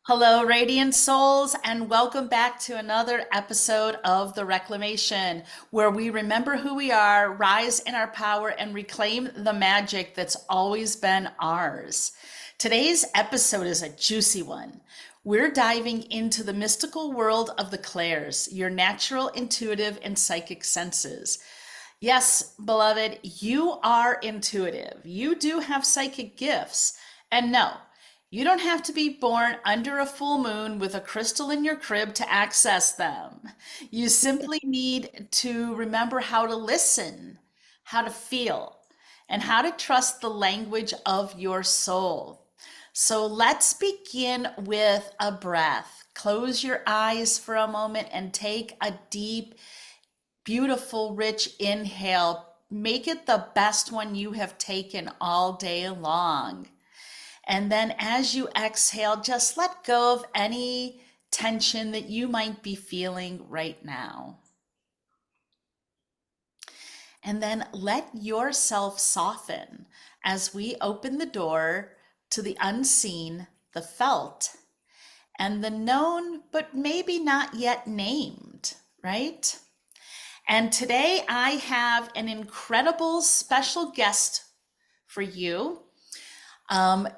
Hello, Radiant Souls, and welcome back to another episode of The Reclamation, where we remember who we are, rise in our power, and reclaim the magic that's always been ours. Today's episode is a juicy one. We're diving into the mystical world of the Clairs, your natural, intuitive, and psychic senses. Yes, beloved, you are intuitive. You do have psychic gifts. And no, you don't have to be born under a full moon with a crystal in your crib to access them. You simply need to remember how to listen, how to feel, and how to trust the language of your soul. So let's begin with a breath. Close your eyes for a moment and take a deep, beautiful, rich inhale. Make it the best one you have taken all day long. And then as you exhale, just let go of any tension that you might be feeling right now. And then let yourself soften as we open the door to the unseen, the felt, and the known, but maybe not yet named, right? And today I have an incredible special guest for you. Um,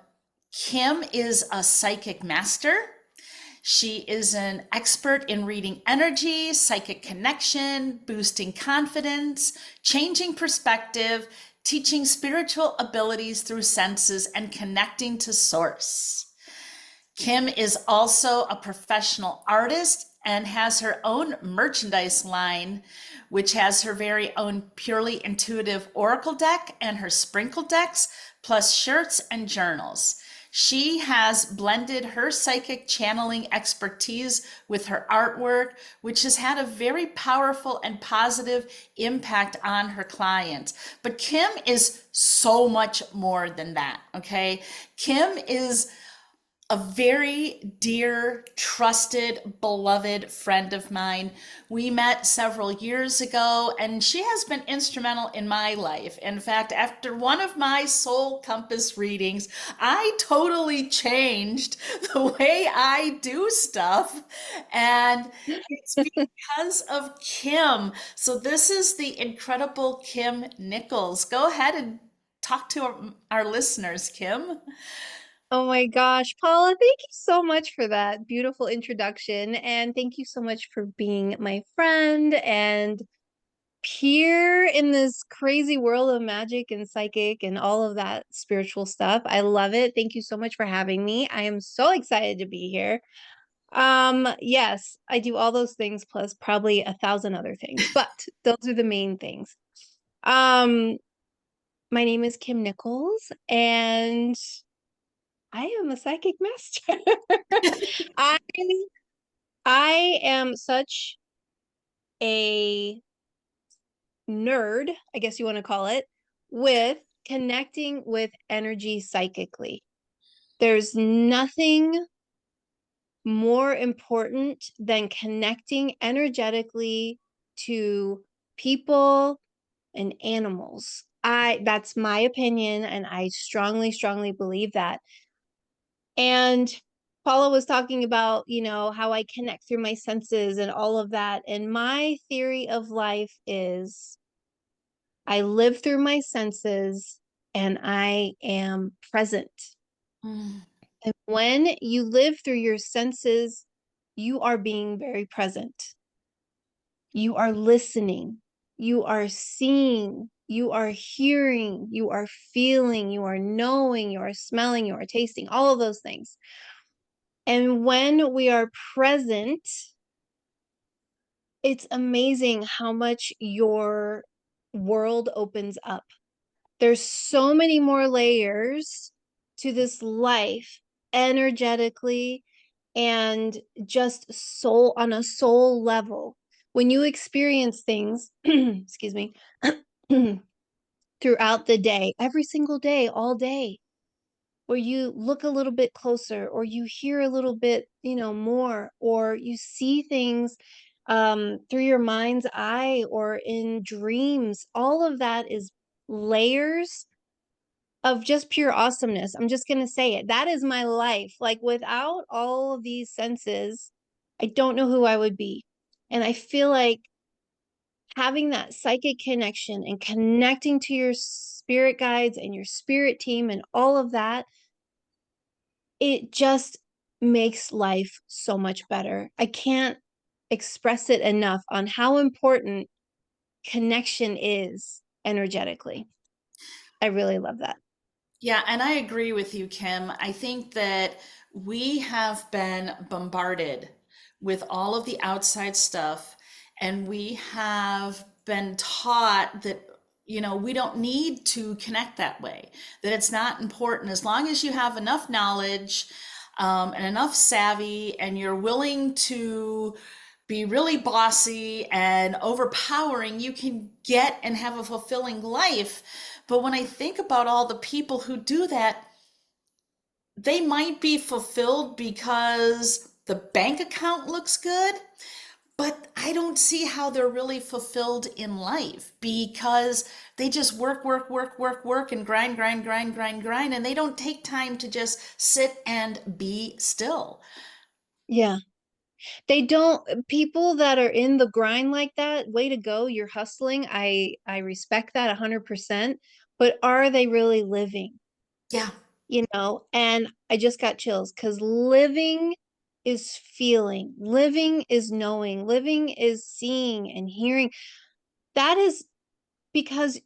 Kim is a psychic master. She is an expert in reading energy, psychic connection, boosting confidence, changing perspective, teaching spiritual abilities through senses, and connecting to source. Kim is also a professional artist and has her own merchandise line, which has her very own purely intuitive oracle deck and her sprinkle decks, plus shirts and journals. She has blended her psychic channeling expertise with her artwork, which has had a very powerful and positive impact on her clients. But Kim is so much more than that, okay? Kim is a very dear, trusted, beloved friend of mine. We met several years ago, and she has been instrumental in my life. In fact, after one of my soul compass readings, I totally changed the way I do stuff. And it's because of Kim. So, this is the incredible Kim Nicholls. Go ahead and talk to our listeners, Kim. Oh my gosh, Paula, thank you so much for that beautiful introduction. And thank you so much for being my friend and peer in this crazy world of magic and psychic and all of that spiritual stuff. I love it. Thank you so much for having me. I am so excited to be here. Yes, I do all those things plus probably a thousand other things, but those are the main things. Um, my name is Kim Nicholls, and I am a psychic master. I I am such a nerd, I guess you want to call it, with connecting with energy psychically. There's nothing more important than connecting energetically to people and animals. That's my opinion, and I strongly believe that. And Paula was talking about, how I connect through my senses and all of that. And my theory of life is I live through my senses and I am present. Mm. And when you live through your senses, you are being very present. You are listening. You are seeing. You are hearing. You are feeling. You are knowing. You are smelling. You are tasting, all of those things. And when we are present, it's amazing how much your world opens up. There's so many more layers to this life energetically and just soul on a soul level. When you experience things, excuse me, throughout the day, every single day, all day, where you look a little bit closer or you hear a little bit, more, or you see things through your mind's eye or in dreams, all of that is layers of just pure awesomeness. I'm just going to say it. That is my life. Like without all of these senses, I don't know who I would be. And I feel like having that psychic connection and connecting to your spirit guides and your spirit team and all of that, it just makes life so much better. I can't express it enough on how important connection is energetically. I really love that. Yeah, and I agree with you, Kim. I think that we have been bombarded with all of the outside stuff, and we have been taught that, we don't need to connect that way, that it's not important. As long as you have enough knowledge, and enough savvy, and you're willing to be really bossy and overpowering, you can get and have a fulfilling life. But when I think about all the people who do that, they might be fulfilled because the bank account looks good, but I don't see how they're really fulfilled in life because they just work, work, work, work, work, and grind, grind, grind, grind, grind, and they don't take time to just sit and be still. Yeah. They don't, people that are in the grind like that, way to go, you're hustling. I respect that 100%, but are they really living? Yeah. And I just got chills because living is feeling, living is knowing, living is seeing and hearing. That is because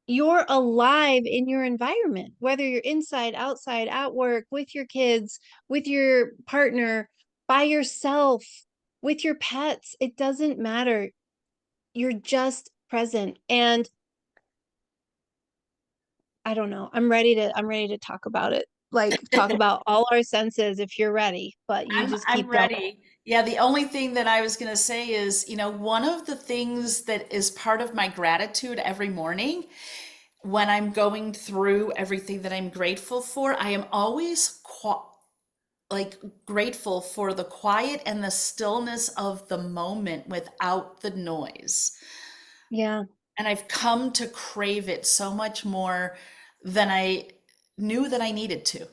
you're alive in your environment, whether you're inside, outside, at work, with your kids, with your partner, by yourself, with your pets. It doesn't matter. You're just present. And I don't know. I'm ready to talk about it. Like talk about all our senses if you're ready, but you just I'm keep going. ready. Yeah, the only thing that I was going to say is, one of the things that is part of my gratitude every morning when I'm going through everything that I'm grateful for, I am always like grateful for the quiet and the stillness of the moment without the noise. Yeah. And I've come to crave it so much more than I knew that I needed to.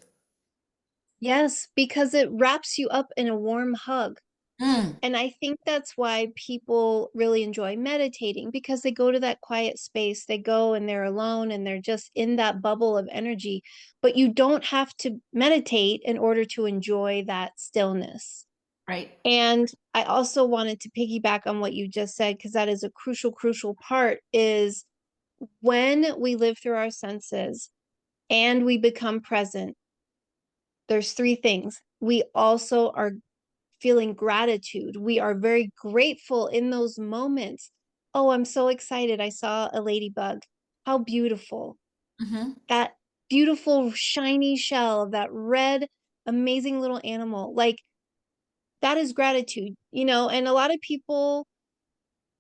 Yes, because it wraps you up in a warm hug. Mm, And I think that's why people really enjoy meditating because they go to that quiet space. They go and they're alone and they're just in that bubble of energy. But you don't have to meditate in order to enjoy that stillness. right. And I also wanted to piggyback on what you just said because that is a crucial, crucial part is when we live through our senses and we become present, there's three things. We also are feeling gratitude. We are very grateful in those moments. Oh, I'm so excited. I saw a ladybug. How beautiful. Hmm. That beautiful, shiny shell of that red, amazing little animal. Like, that is gratitude. And a lot of people,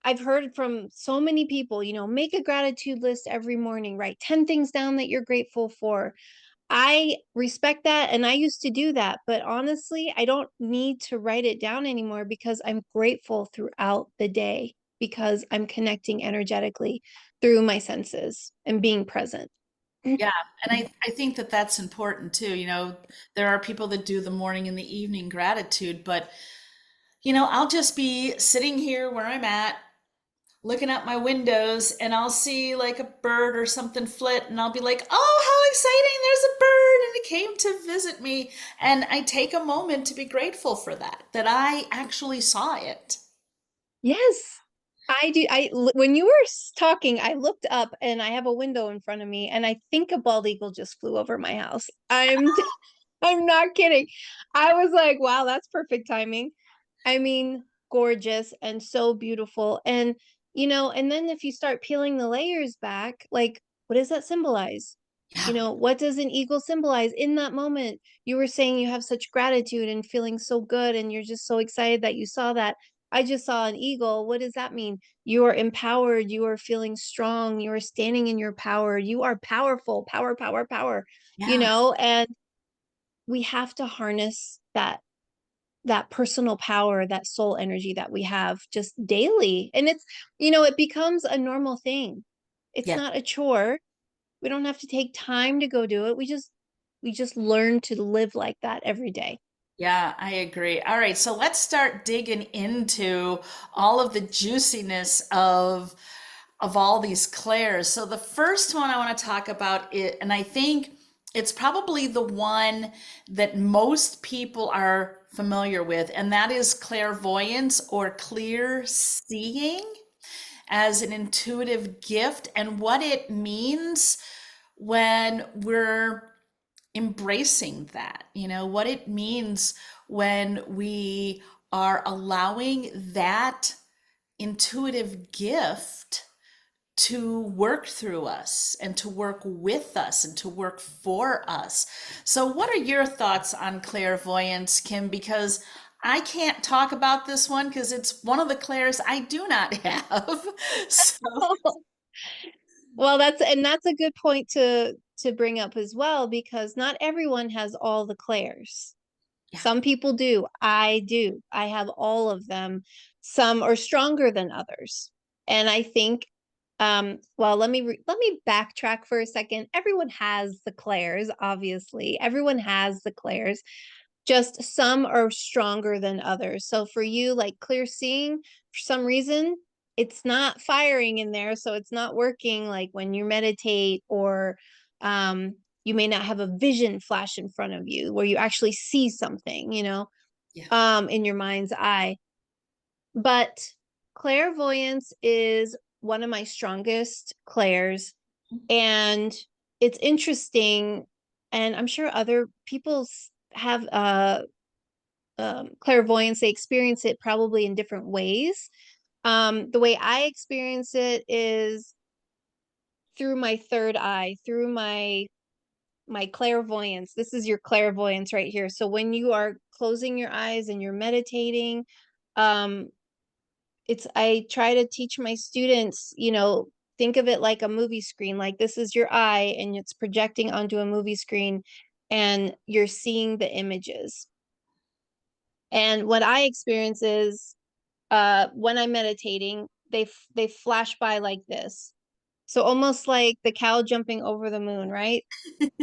I've heard from so many people, make a gratitude list every morning, write 10 things down that you're grateful for. I respect that and I used to do that, but honestly, I don't need to write it down anymore because I'm grateful throughout the day because I'm connecting energetically through my senses and being present. Yeah, and I think that that's important too. There are people that do the morning and the evening gratitude, but I'll just be sitting here where I'm at, looking out my windows, and I'll see like a bird or something flit, and I'll be like, "Oh, how exciting! There's a bird, and it came to visit me." And I take a moment to be grateful for that I actually saw it. Yes, I do. When you were talking, I looked up and I have a window in front of me and I think a bald eagle just flew over my house. I'm not kidding. I was like, wow, that's perfect timing. I mean, gorgeous and so beautiful. And then if you start peeling the layers back, like, what does that symbolize? Yeah, What does an eagle symbolize in that moment? You were saying you have such gratitude and feeling so good, and you're just so excited that you saw that. I just saw an eagle. What does that mean? You are empowered. You are feeling strong. You are standing in your power. You are powerful. Power, power, power. yeah, And we have to harness that personal power, that soul energy that we have just daily. And it becomes a normal thing. It's yeah, not a chore. We don't have to take time to go do it. We just learn to live like that every day. Yeah, I agree. All right, so let's start digging into all of the juiciness of all these clairs. So the first one I want to talk about it, and I think it's probably the one that most people are familiar with, and that is clairvoyance or clear seeing as an intuitive gift and what it means when we're embracing that, what it means when we are allowing that intuitive gift to work through us and to work with us and to work for us. So, what are your thoughts on clairvoyance, Kim? Because I can't talk about this one because it's one of the clairs I do not have. So, Well, that's a good point to bring up as well, because not everyone has all the clairs. yeah. Some people do. I do. I have all of them. Some are stronger than others. And I think well, let me backtrack for a second. Everyone has the clairs, obviously. Everyone has the clairs. Just some are stronger than others. So for you, like clear seeing, for some reason, it's not firing in there, so it's not working like when you meditate, or um you may not have a vision flash in front of you where you actually see something, Yeah. in your mind's eye. But clairvoyance is one of my strongest clairs, and it's interesting, and I'm sure other people have clairvoyance. They experience it probably in different ways. The way I experience it is through my third eye, through my clairvoyance. This is your clairvoyance right here. So when you are closing your eyes and you're meditating, um, it's I try to teach my students, think of it like a movie screen. Like this is your eye, and it's projecting onto a movie screen, and you're seeing the images. And what I experience is when I'm meditating, they flash by like this. So almost like the cow jumping over the moon, right?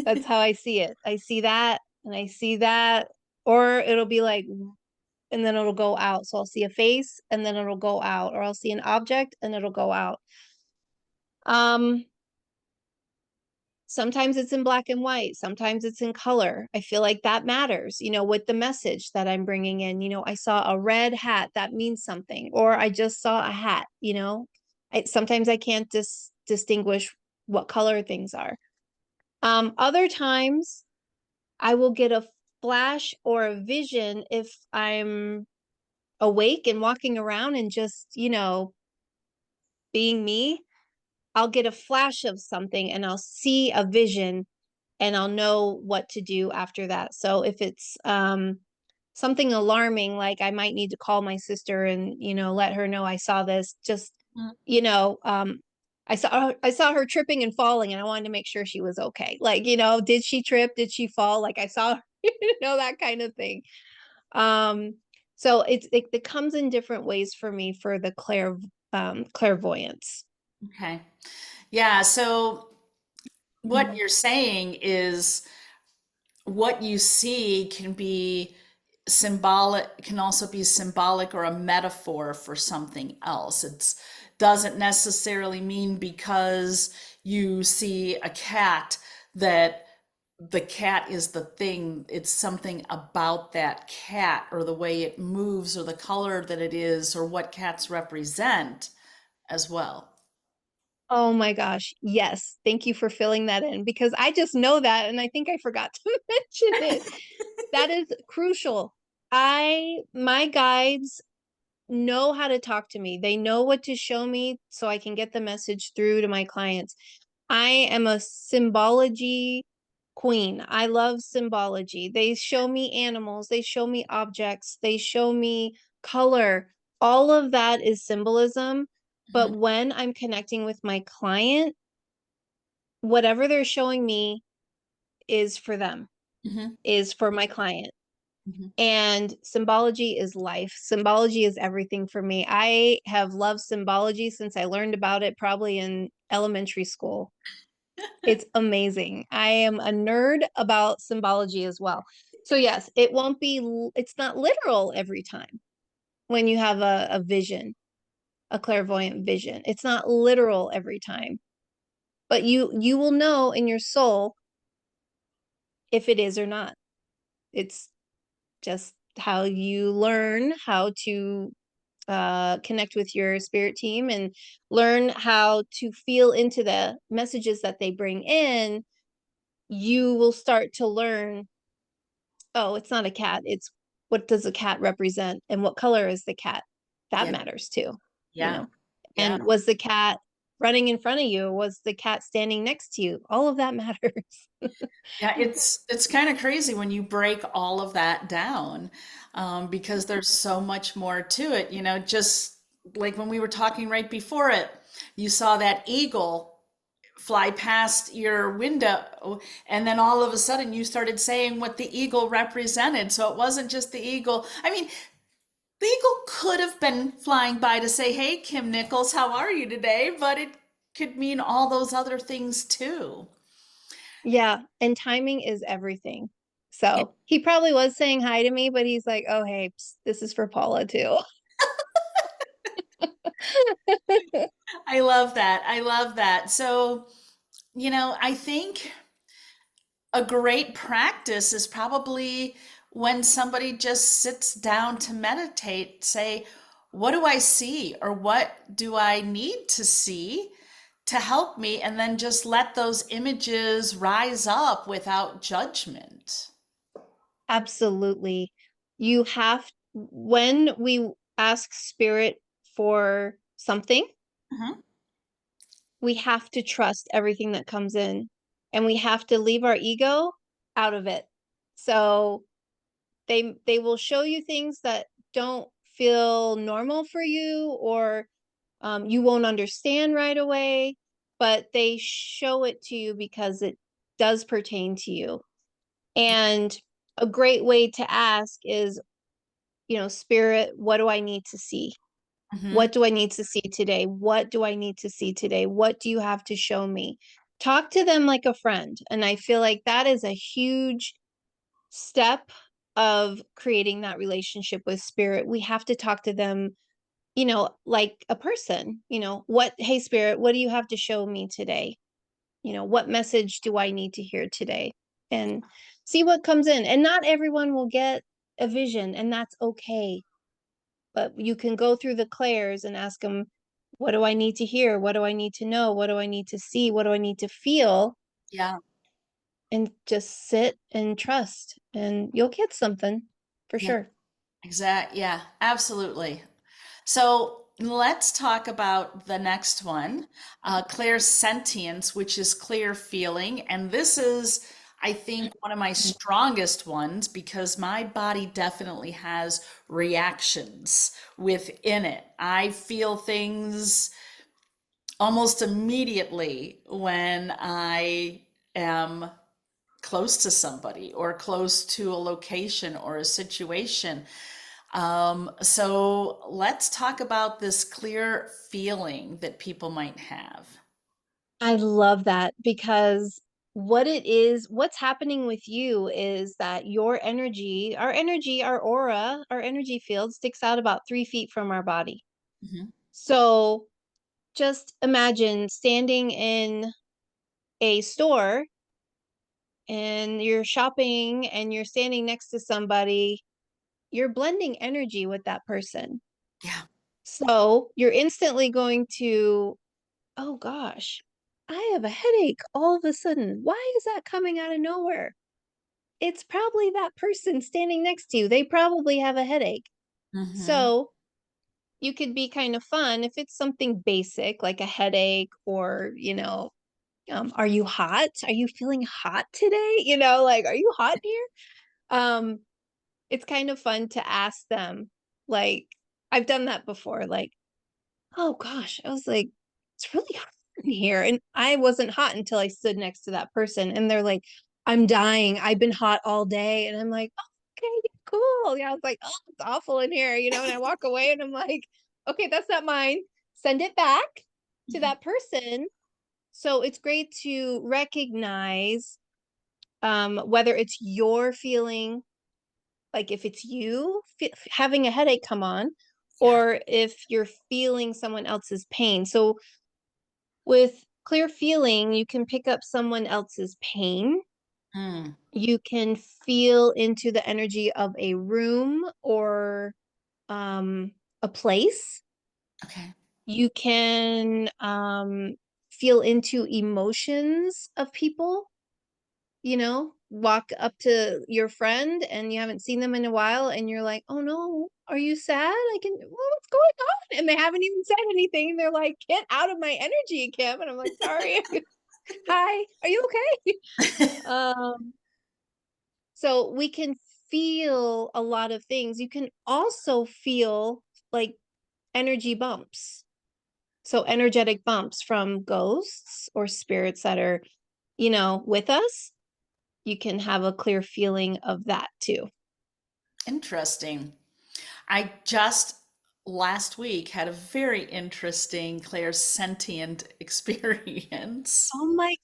That's how I see it. I see that and I see that, or it'll be like, and then it'll go out. So I'll see a face and then it'll go out, or I'll see an object and it'll go out. Um, Sometimes it's in black and white, sometimes it's in color. I feel like that matters, with the message that I'm bringing in. I saw a red hat, that means something, or I just saw a hat. Sometimes I can't distinguish what color things are. Other times I will get a flash or a vision if I'm awake and walking around and just, being me. I'll get a flash of something and I'll see a vision, and I'll know what to do after that. So if it's something alarming, like I might need to call my sister and, let her know I saw this. Just, Mm. you know, um I saw her tripping and falling, and I wanted to make sure she was okay. Like, did she trip? Did she fall? Like I saw her, that kind of thing. Um so it comes in different ways for me for the clairvoyance. Okay. Yeah. So what you're saying is what you see can be symbolic, can also be symbolic or a metaphor for something else. It doesn't necessarily mean because you see a cat that the cat is the thing. It's something about that cat or the way it moves or the color that it is or what cats represent as well. Oh my gosh. Yes. Thank you for filling that in, because I just know that and I think I forgot to mention it. That is crucial. My guides know how to talk to me. They know what to show me so I can get the message through to my clients. I am a symbology queen. I love symbology. They show me animals, they show me objects, they show me color. All of that is symbolism. But Mhm, when I'm connecting with my client, whatever they're showing me is for them, mhm, is for my client. mhm. And symbology is life. Symbology is everything for me. I have loved symbology since I learned about it probably in elementary school. It's amazing. I am a nerd about symbology as well. So yes, it won't be, it's not literal every time when you have a vision, a clairvoyant vision. It's not literal every time, but you will know in your soul if it is or not. It's just how you learn how to connect with your spirit team and learn how to feel into the messages that they bring in. You will start to learn, oh, it's not a cat. It's, what does a cat represent and what color is the cat? That Yeah, matters too, you yeah, know. yeah. And was the cat running in front of you? Was the cat standing next to you? All of that matters. Yeah, it's kind of crazy when you break all of that down, because there's so much more to it. Just like when we were talking right before it, you saw that eagle fly past your window, and then all of a sudden you started saying what the eagle represented. So it wasn't just the eagle. I mean, the eagle could have been flying by to say, "Hey, Kim Nicholls, how are you today?" But it could mean all those other things too. Yeah, and timing is everything. Yeah, So he probably was saying hi to me, but he's like, oh, hey, psst, this is for Paula too. I love that. I love that. So, I think a great practice is probably when somebody just sits down to meditate, say, what do I see or what do I need to see to help me? And then just let those images rise up without judgment. Absolutely. You have, when we ask spirit for something, Mhm. we have to trust everything that comes in and we have to leave our ego out of it. So they will show you things that don't feel normal for you, or you won't understand right away, but they show it to you because it does pertain to you. And a great way to ask is, spirit, what do I need to see? Mhm. What do I need to see today? What do I need to see today? What do you have to show me? Talk to them like a friend. And I feel like that is a huge step of creating that relationship with spirit. We have to talk to them, like a person. What, hey, spirit, what do you have to show me today? What message do I need to hear today? And see what comes in. And not everyone will get a vision, and that's okay. But you can go through the clairs and ask them, what do I need to hear? What do I need to know? What do I need to see? What do I need to feel? Yeah. And just sit and trust, and you'll get something for Yeah. sure. Exact. Yeah, absolutely. So let's talk about the next one, Clairsentience, which is clear feeling. And this is, I think, one of my strongest ones because my body definitely has reactions within it. I feel things almost immediately when I am close to somebody or close to a location or a situation. So let's talk about this clear feeling that people might have. I love that because what it is, what's happening with you is that your energy, our aura, our energy field sticks out about 3 feet from our body. Mhm. So just imagine standing in a store and you're shopping and you're standing next to somebody, you're blending energy with that person. Yeah. So you're instantly going to, oh gosh, I have a headache all of a sudden. Why is that coming out of nowhere? It's probably that person standing next to you. They probably have a headache. Hmm. So you could be kind of fun if it's something basic like a headache, or, are you hot? Are you feeling hot today? Like, are you hot here? Um, it's kind of fun to ask them. Like, I've done that before. Like, oh gosh, I was like, it's really hot in here. And I wasn't hot until I stood next to that person. And they're like, I'm dying. I've been hot all day. And I'm like, oh, okay, cool. Yeah, I was like, oh, it's awful in here, and I walk away and I'm like, okay, that's not mine. Send it back to that person So it's great to recognize whether it's your feeling, like if it's you having a headache come on, Yeah. or if you're feeling someone else's pain. So with clear feeling, you can pick up someone else's pain. Mm, You can feel into the energy of a room or a place. okay. You can feel into emotions of people, walk up to your friend and you haven't seen them in a while and you're like, "Oh no, are you sad? Well, what's going on?" And they haven't even said anything. They're like, "Get out of my energy, Kim." And I'm like, "Sorry." "Hi, are you okay?" Um, so we can feel a lot of things. You can also feel like energy bumps. So energetic bumps from ghosts or spirits that are, with us. You can have a clear feeling of that too. Interesting. I just last week had a very interesting clairsentient experience. Oh my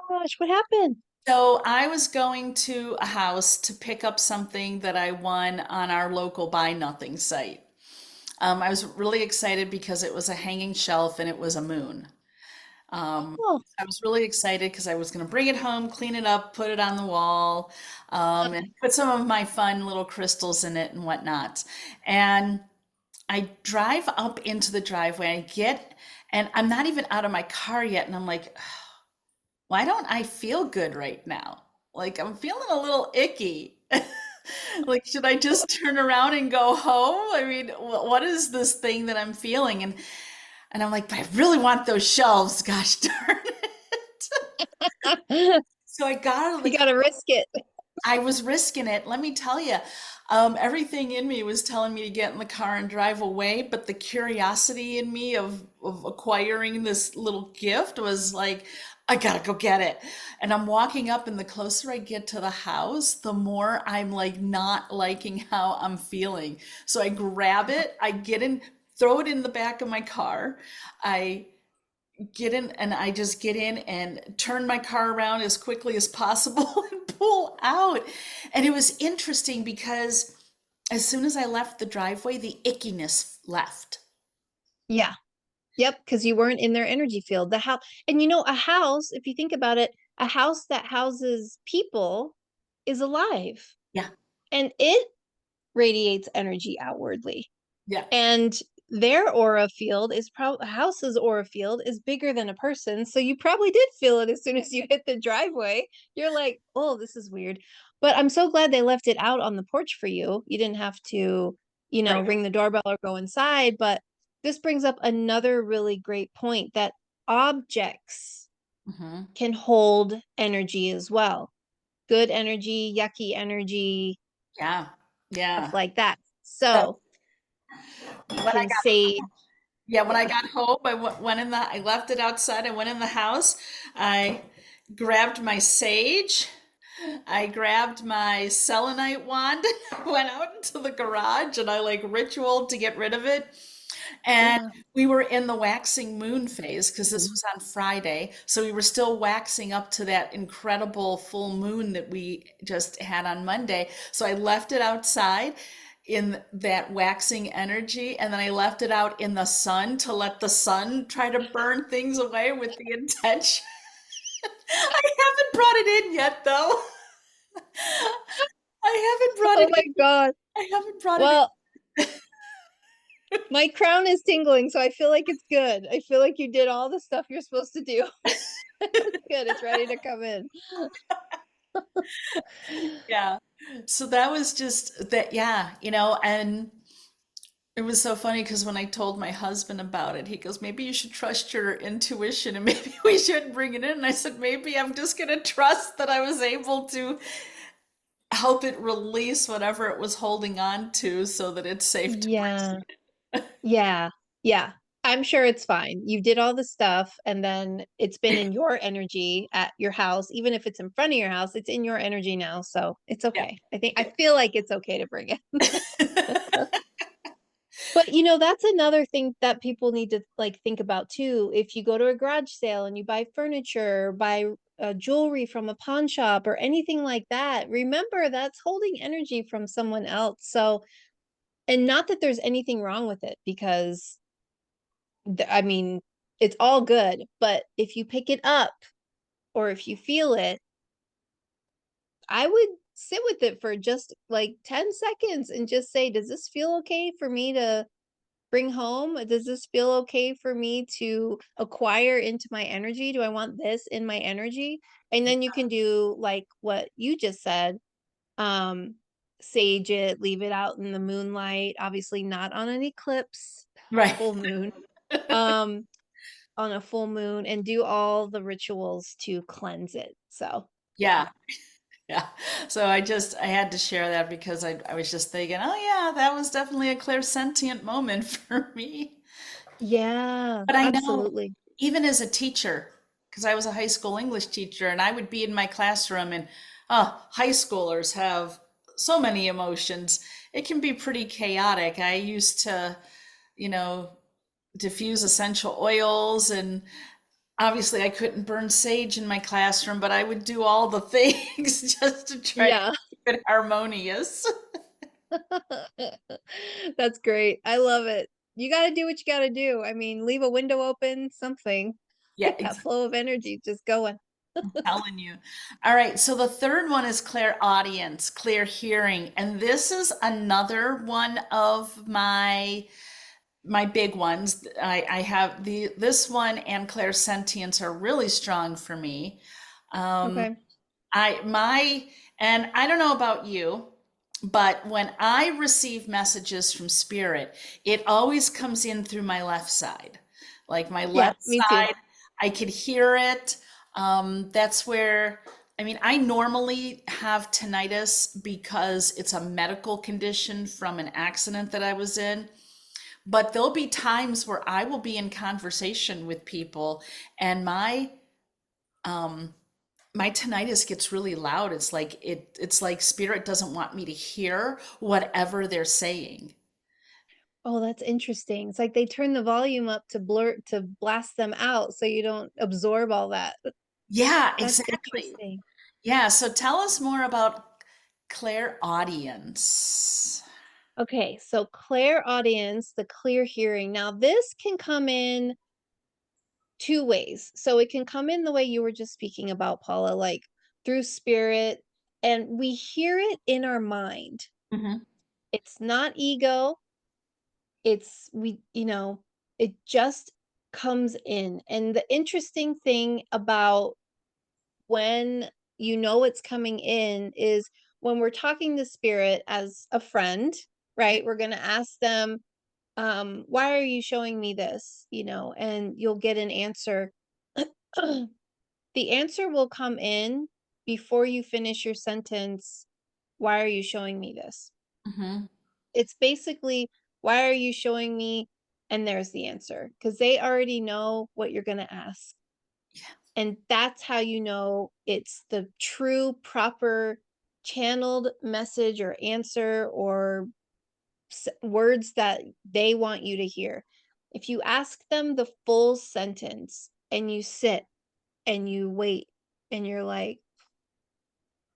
gosh, what happened? So I was going to a house to pick up something that I won on our local Buy Nothing site. I was really excited because it was a hanging shelf and it was a moon. Oh, I was really excited because I was going to bring it home, clean it up, put it on the wall, and put some of my fun little crystals in it and whatnot. And I drive up into the driveway. And I'm not even out of my car yet. And I'm like, why don't I feel good right now? Like, I'm feeling a little icky. Like, should I just turn around and go home? I mean, what is this thing that I'm feeling? And I'm like, but I really want those shelves. Gosh darn it. you So I got out of the gotta risk it. I was risking it. Let me tell you, everything in me was telling me to get in the car and drive away, but the curiosity in me of acquiring this little gift was like, I gotta go get it. And I'm walking up, and the closer I get to the house, the more I'm like not liking how I'm feeling. So I grab it, I get in, throw it in the back of my car. I get in and I just get in and turn my car around as quickly as possible and pull out. And it was interesting because as soon as I left the driveway, the ickiness left. Yeah. Yep, because you weren't in their energy field. The house, and a house, if you think about it, a house that houses people is alive Yeah. and it radiates energy outwardly. Yeah. And their aura field is probably a house's aura field is bigger than a person. So you probably did feel it as soon as you hit the driveway. You're like, "Oh, this is weird." But I'm so glad they left it out on the porch for you. You didn't have to, Right. ring the doorbell or go inside. But this brings up another really great point that objects Hmm. can hold energy as well. Good energy, yucky energy, Yeah. stuff Yeah. like that. So So you when I can say, Yeah, when I yeah. got home, I left it outside. I went in the house. I grabbed my sage. I grabbed my selenite wand, went out into the garage, and I like ritual to get rid of it. And Yeah. we were in the waxing moon phase because this was on Friday. So we were still waxing up to that incredible full moon that we just had on Monday. So I left it outside in that waxing energy, and then I left it out in the sun to let the sun try to burn things away with the intention. I haven't brought it in yet, though. I haven't brought Oh it my in. God. I haven't brought it in. Well, my crown is tingling, so I feel like it's good. I feel like you did all the stuff you're supposed to do. It's good. It's ready to come in. Yeah. So that was just that, yeah, and it was so funny because when I told my husband about it, he goes, maybe you should trust your intuition and maybe we should bring it in. And I said, maybe I'm just going to trust that I was able to help it release whatever it was holding on to so that it's safe to Yeah. Yeah. Yeah. I'm sure it's fine. You did all the stuff and then it's been in your energy at your house. Even if it's in front of your house, it's in your energy now. So it's Yeah. okay. I feel like it's okay to bring it. But that's another thing that people need to like think about too. If you go to a garage sale and you buy furniture, buy jewelry from a pawn shop or anything like that, remember that's holding energy from someone else. So, and not that there's anything wrong with it because I mean, it's all good, but if you pick it up or if you feel it, I would sit with it for just like 10 seconds and just say, does this feel okay for me to bring home? Does this feel okay for me to acquire into my energy? Do I want this in my energy? And then you can do like what you just said, um, sage it, leave it out in the moonlight, obviously not on an eclipse, Right. full moon, um, on a full moon, and do all the rituals to cleanse it. So, yeah. Yeah. Yeah. So I had to share that because I was just thinking, oh yeah, that was definitely a clairsentient moment for me. Yeah, But I know absolutely. even as a teacher, because I was a high school English teacher and I would be in my classroom and high schoolers have so many emotions. It can be pretty chaotic. I used to, you know, diffuse essential oils and obviously I couldn't burn sage in my classroom, but I would do all the things just to try to Yeah. keep it harmonious. That's great. I love it. You gotta do what you gotta do. I mean, leave a window open, something. Yeah, Get that flow of energy just going. telling you. All right, so the third one is clairaudience, clear hearing, and this is another one of my big ones. I have this one and clairsentience are really strong for me. Okay. I my and I don't know about you, but when I receive messages from spirit, it always comes in through my left side. Like my Yeah, left me too. side, I could hear it. That's where, I mean, I normally have tinnitus because it's a medical condition from an accident that I was in. But there'll be times where I will be in conversation with people and my tinnitus gets really loud. It's like spirit doesn't want me to hear whatever they're saying. Oh, that's interesting. It's like they turn the volume up to blast them out so you don't absorb all that. Yeah, That's exactly. interesting. Yeah, so tell us more about clairaudience. Okay, so clairaudience, the clear hearing. Now, this can come in two ways. So it can come in the way you were just speaking about, Paula, like through spirit, and we hear it in our mind. Hmm. It's not ego. It just comes in. And the interesting thing about when it's coming in is when we're talking to spirit as a friend, right? We're going to ask them, why are you showing me this? And you'll get an answer. The answer will come in before you finish your sentence. Why are you showing me this? Hmm. It's basically, why are you showing me? And there's the answer because they already know what you're going to ask. And that's how you know it's the true, proper channeled message or answer or words that they want you to hear. If you ask them the full sentence and you sit and you wait and you're like,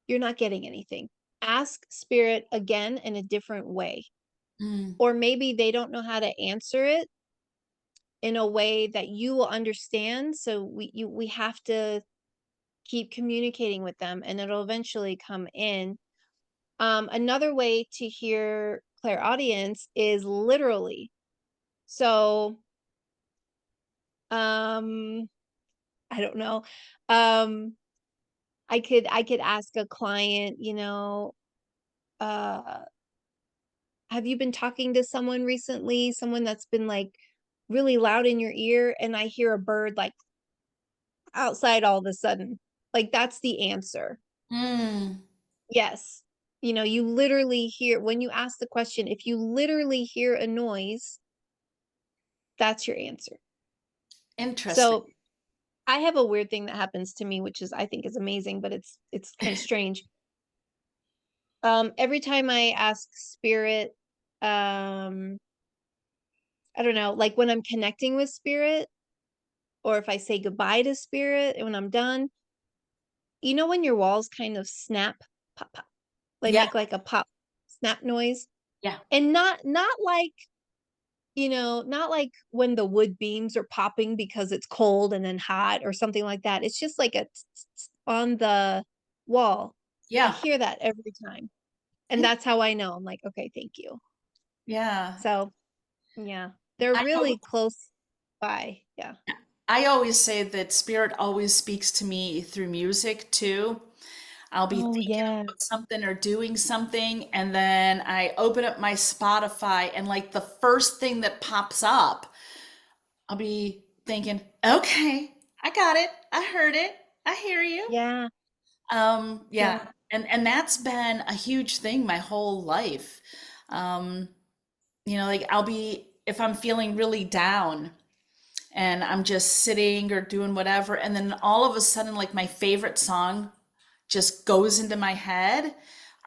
you're not getting anything. Ask spirit again in a different way. Mm. Or maybe they don't know how to answer it in a way that you will understand. So we have to keep communicating with them and it'll eventually come in. Another way to hear clairaudience is literally. So um I don't know. Um I could ask a client, uh have you been talking to someone recently? Someone that's been like really loud in your ear, and I hear a bird like outside all of a sudden. Like that's the answer. Mm. Yes. You literally hear when you ask the question, if you literally hear a noise, that's your answer. Interesting. So I have a weird thing that happens to me, which is I think is amazing, but it's kind of strange. Every time I ask spirit, um, I don't know, like when I'm connecting with spirit, or if I say goodbye to spirit and when I'm done, you know when your walls kind of snap, pop, pop, they Yeah, make like a pop snap noise, yeah, and not like, not like when the wood beams are popping because it's cold and then hot or something like that. It's just like a tsk, tsk, tsk on the wall. I yeah, hear that every time. And that's how I know. I'm like, okay, thank you. yeah. So, yeah, they're I always, really close by. Yeah. I always say that spirit always speaks to me through music too. I'll be Oh, thinking yeah. about something or doing something, and then I open up my Spotify, and like the first thing that pops up, I'll be thinking, okay, I got it. I heard it. I hear you. Yeah. Yeah. Yeah. And that's been a huge thing my whole life. Um, like I'll be, if I'm feeling really down and I'm just sitting or doing whatever, and then all of a sudden, like my favorite song just goes into my head,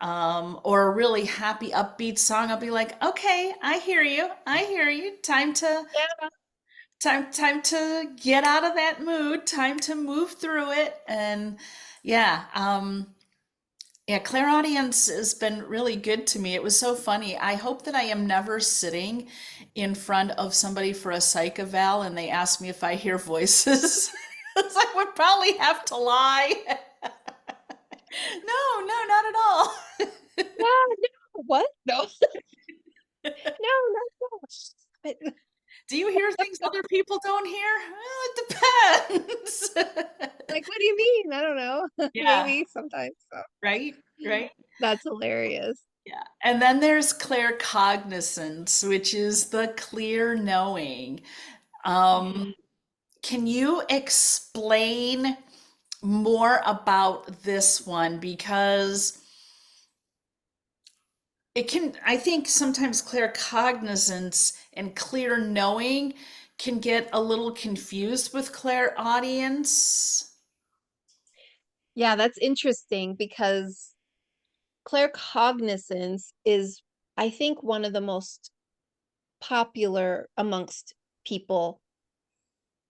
or a really happy, upbeat song, I'll be like, okay, I hear you. I hear you. Yeah. Time to get out of that mood, time to move through it. And yeah, yeah, Clairaudience has been really good to me. It was so funny. I hope that I am never sitting in front of somebody for a psych eval and they ask me if I hear voices. 'Cause I would probably have to lie. No, no, not at all. Yeah. No. What? No. No, not that. But Do you hear things other people don't hear? Well, it depends. like, what do you mean? I don't know. Yeah, Maybe sometimes. So. right, right. That's hilarious. Yeah. And then there's claircognizance, which is the clear knowing. Yeah. Um, can you explain more about this one? Because it can, I think sometimes claircognizance and clear knowing can get a little confused with clairaudience. Yeah, that's interesting because claircognizance is, I think, one of the most popular amongst people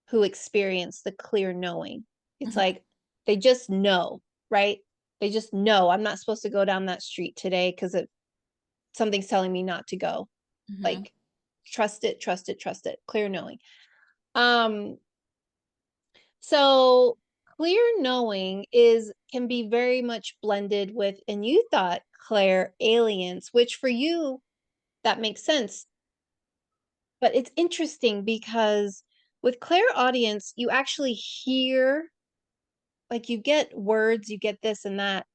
who experience the clear knowing. It's Mhm, like they just know, right? They just know I'm not supposed to go down that street today because something's telling me not to go. mhm, Like trust it, trust it, trust it. Clear knowing. Um, so clear knowing is can be very much blended with, and you thought Claire aliens, which for you that makes sense. But it's interesting because with Clairaudience, you actually hear, like, you get words, you get this and that.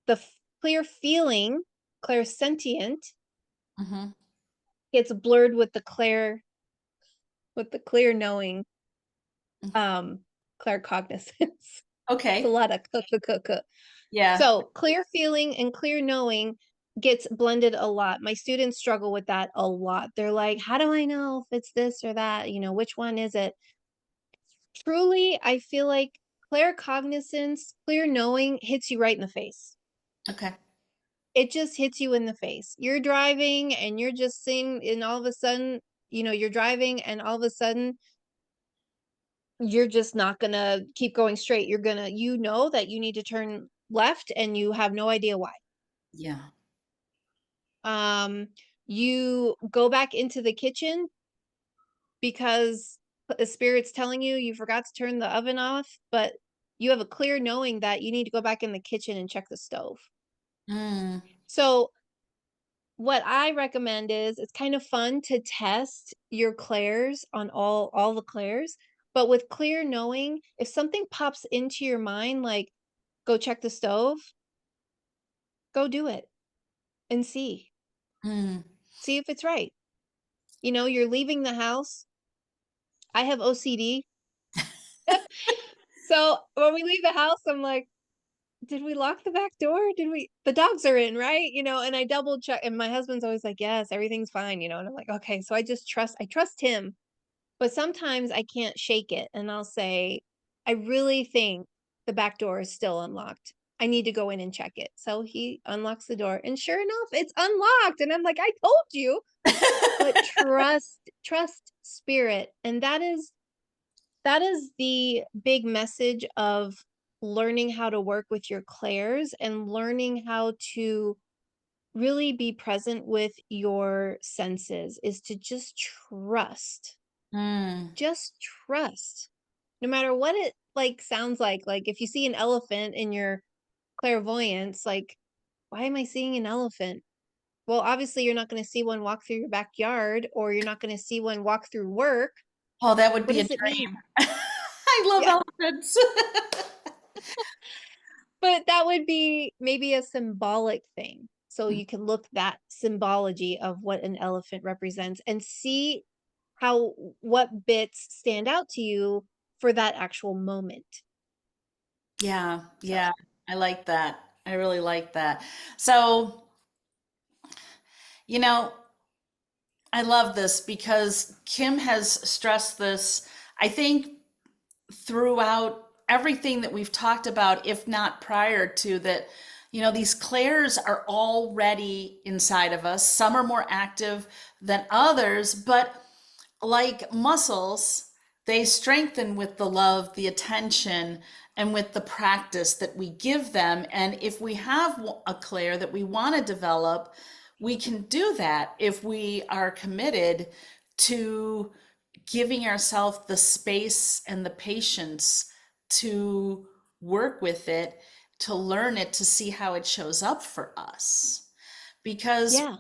The clear feeling, clairsentient, mhm. gets blurred with the clear knowing, um, claircognizance. It's a Okay. lot of Yeah. So clear feeling and clear knowing gets blended a lot. My students struggle with that a lot. They're like, how do I know if it's this or that? Which one is it? Truly, I feel like claircognizance, clear knowing hits you right in the face. Okay. It just hits you in the face. You're driving and you're just seeing, and all of a sudden, you're driving and all of a sudden, you're just not gonna keep going straight. You know that you need to turn left and you have no idea why. Yeah. Um, you go back into the kitchen because the spirit's telling you forgot to turn the oven off, but you have a clear knowing that you need to go back in the kitchen and check the stove. Mm, So what I recommend is it's kind of fun to test your clairs on all the clairs, but with clear knowing, if something pops into your mind like go check the stove, go do it and see. mm. See if it's right. You're leaving the house. I have OCD. So when we leave the house, I'm like, did we lock the back door? The dogs are in, right? And I double check, and my husband's always like, yes, everything's fine, and I'm like, okay. So I trust him, but sometimes I can't shake it. And I'll say, I really think the back door is still unlocked. I need to go in and check it. So he unlocks the door, and sure enough, it's unlocked. And I'm like, I told you. But trust spirit. And that is the big message of learning how to work with your clairs and learning how to really be present with your senses, is to just trust. Mm. Just trust. No matter what it like sounds like if you see an elephant in your clairvoyance, like, why am I seeing an elephant? Well, obviously you're not going to see one walk through your backyard, or you're not going to see one walk through work. Oh, that would What be a does it mean? dream. I love Yeah. elephants. But that would be maybe a symbolic thing. So Mm. you can look that symbology of what an elephant represents and see how what bits stand out to you for that actual moment. Yeah, So, yeah, I like that. I really like that. So, you know, I love this because Kim has stressed this, I think, throughout everything that we've talked about, if not prior to that, these clairs are already inside of us. Some are more active than others, but like muscles, they strengthen with the love, the attention, and with the practice that we give them. And if we have a clair that we want to develop, we can do that if we are committed to giving ourselves the space and the patience to work with it, to learn it, to see how it shows up for us. Because yeah.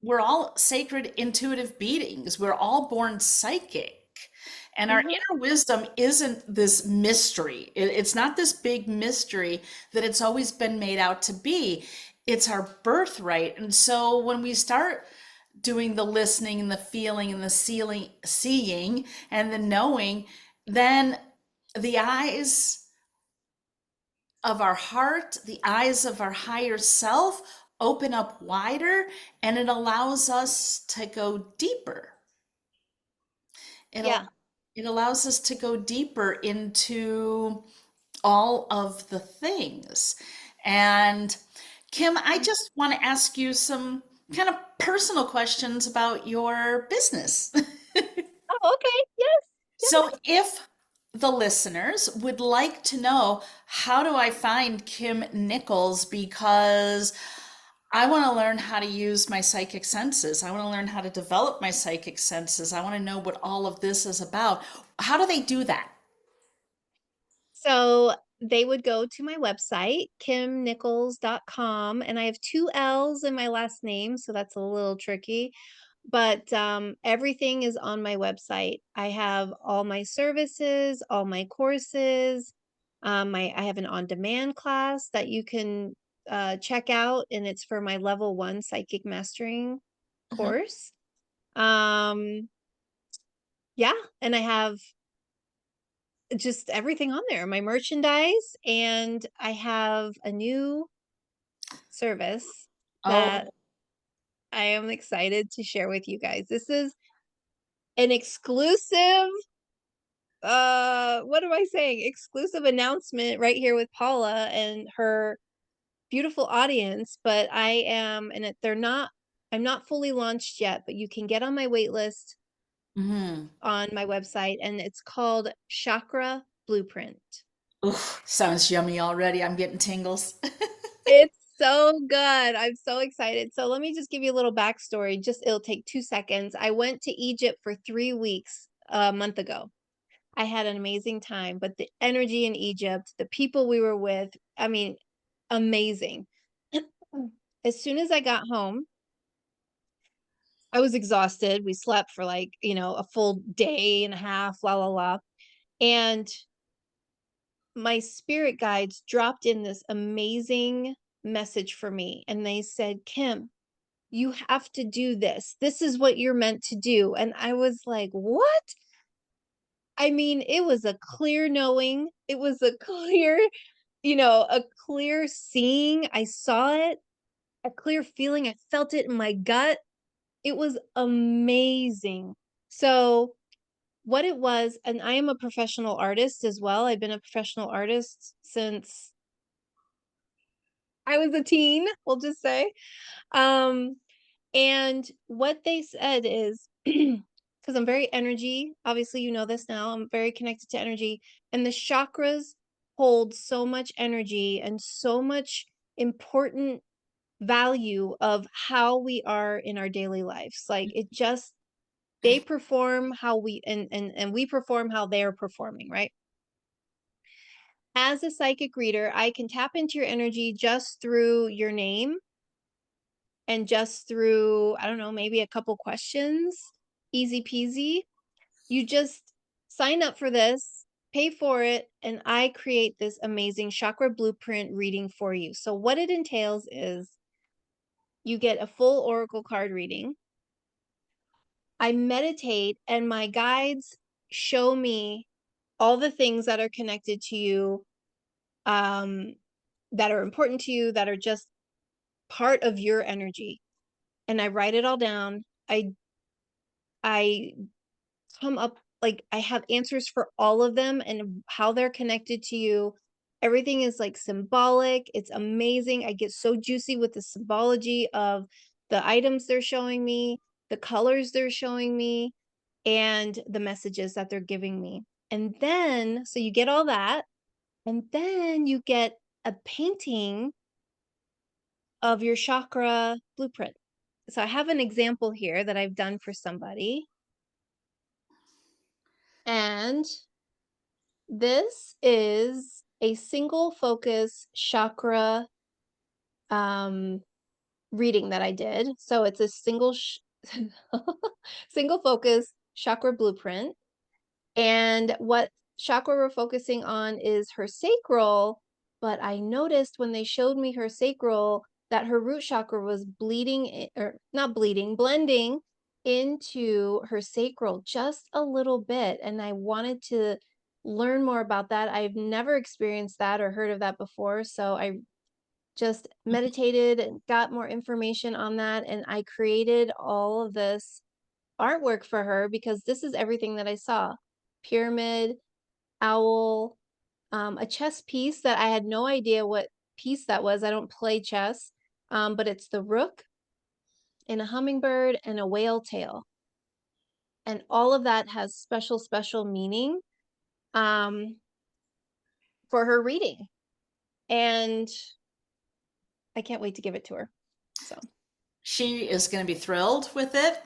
we're all sacred intuitive beings. We're all born psychic. And our Mhm. inner wisdom isn't this mystery. It's not this big mystery that it's always been made out to be. It's our birthright. And so when we start doing the listening and the feeling and the seeing and the knowing, then the eyes of our heart, the eyes of our higher self open up wider, and it allows us to go deeper. It, Yeah. it allows us to go deeper into all of the things. And Kim, I just want to ask you some kind of personal questions about your business. Oh, okay. Yes. So, if the listeners would like to know, how do I find Kim Nicholls? Because I want to learn how to use my psychic senses. I want to learn how to develop my psychic senses. I want to know what all of this is about. How do they do that? So they would go to my website, kimnichols.com, and I have 2 L's in my last name, so that's a little tricky. But everything is on my website. I have all my services, all my courses. I have an on-demand class that you can check out, and it's for my level 1 psychic mastering Mhm. course. Um, yeah, and I have just everything on there, my merchandise, and I have a new service that Oh, I am excited to share with you guys. This is an exclusive what am I saying? Exclusive announcement right here with Paula and her beautiful audience, but they're not I'm not fully launched yet, but you can get on my wait list hmm. on my website, and it's called Chakra Blueprint. Oof, sounds yummy already. I'm getting tingles. It's so good. I'm so excited. So let me just give you a little backstory. Just it'll take 2 seconds. I went to Egypt for 3 weeks a month ago. I had an amazing time, but the energy in Egypt, the people we were with, I mean, amazing. As soon as I got home, I was exhausted. We slept for like, a full day and a half, la la la. And my spirit guides dropped in this amazing message for me. And they said, Kim, you have to do this. This is what you're meant to do. And I was like, what? I mean, it was a clear knowing. It was a clear seeing. I saw it, a clear feeling. I felt it in my gut. It was amazing. So, what it was, and I am a professional artist as well. I've been a professional artist since I was a teen, we'll just say. Um, and what they said is, because I'm very energy, obviously, you know this now, I'm very connected to energy, and the chakras hold so much energy and so much important value of how we are in our daily lives. Like it just, they perform how we, and we perform how they're performing, right? As a psychic reader, I can tap into your energy just through your name and just through, I don't know, maybe a couple questions. Easy peasy. You just sign up for this, pay for it, and I create this amazing chakra blueprint reading for you. So, what it entails is you get a full oracle card reading. I meditate, and my guides show me all the things that are connected to you, um, that are important to you, that are just part of your energy. And I write it all down. I come up, like, I have answers for all of them and how they're connected to you. Everything is like symbolic. It's amazing. I get so juicy with the symbology of the items they're showing me, the colors they're showing me, and the messages that they're giving me. And then, so you get all that, and then you get a painting of your chakra blueprint. So I have an example here that I've done for somebody. And this is a single focus chakra um, reading that I did. So it's a single focus chakra blueprint. And what chakra we're focusing on is her sacral. But I noticed when they showed me her sacral that her root chakra was bleeding, or not bleeding, blending into her sacral just a little bit. And I wanted to learn more about that. I've never experienced that or heard of that before. So I just meditated and got more information on that. And I created all of this artwork for her because this is everything that I saw: pyramid, owl, a chess piece that I had no idea what piece that was. I don't play chess, but it's the rook and a hummingbird and a whale tail. And all of that has special, special meaning um, for her reading. And I can't wait to give it to her. So She is going to be thrilled with it.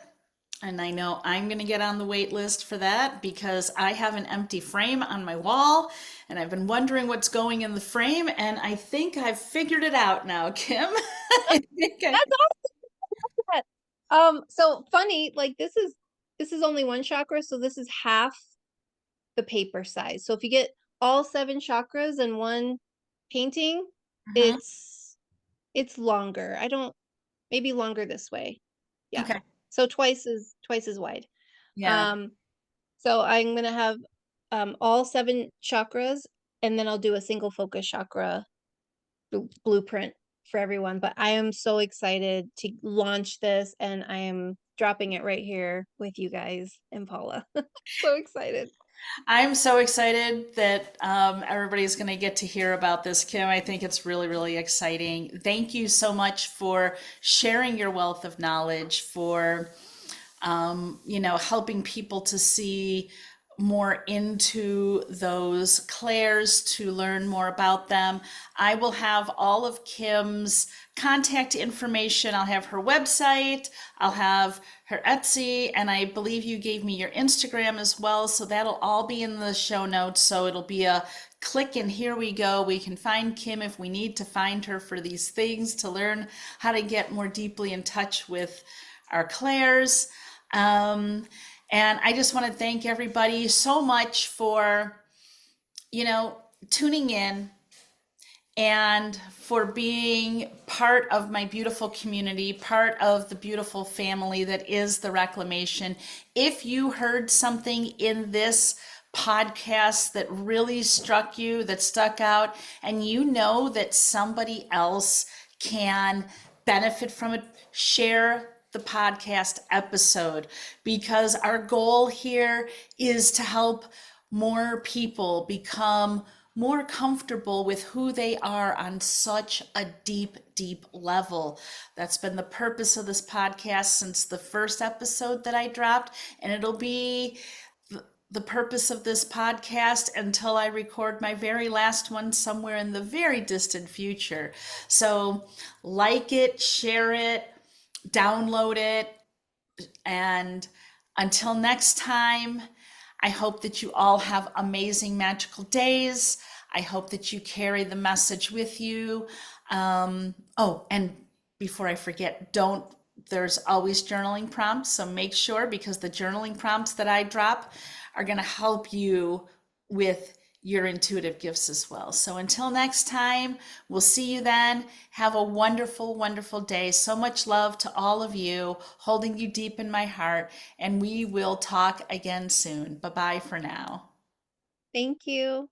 And I know I'm going to get on the wait list for that because I have an empty frame on my wall and I've been wondering what's going in the frame. And I think I've figured it out now, Kim. I think I, that's awesome. So funny, like this is only one chakra, so this is half the paper size. So if you get all 7 chakras in one painting, Mhm. it's longer. I don't, maybe longer this way. Yeah. Okay. So twice as wide. Yeah. Um, so I'm gonna have all 7 chakras, and then I'll do a single focus chakra blueprint for everyone. But I am so excited to launch this, and I am dropping it right here with you guys and Paula. So excited. I'm so excited that everybody's going to get to hear about this, Kim. I think it's really, really exciting. Thank you so much for sharing your wealth of knowledge, for helping people to see more into those clairs, to learn more about them. I will have all of Kim's contact information. I'll have her website, I'll have her Etsy, and I believe you gave me your Instagram as well. So that'll all be in the show notes. So it'll be a click and here we go. We can find Kim if we need to find her for these things to learn how to get more deeply in touch with our clairs. And I just want to thank everybody so much for, you know, tuning in and for being part of my beautiful community, part of the beautiful family that is the Reclamation. If you heard something in this podcast that really struck you, that stuck out, and you know that somebody else can benefit from it, share the podcast episode because our goal here is to help more people become more comfortable with who they are on such a deep, deep level. That's been the purpose of this podcast since the first episode that I dropped, and it'll be the purpose of this podcast until I record my very last one somewhere in the very distant future. So, like it, share it, download it, and until next time, I hope that you all have amazing, magical days. I hope that you carry the message with you. Oh, and before I forget, there's always journaling prompts. So make sure, because the journaling prompts that I drop are going to help you with your intuitive gifts as well. So until next time, we'll see you then. Have a wonderful, wonderful day. So much love to all of you, holding you deep in my heart. And we will talk again soon. Bye bye for now. Thank you.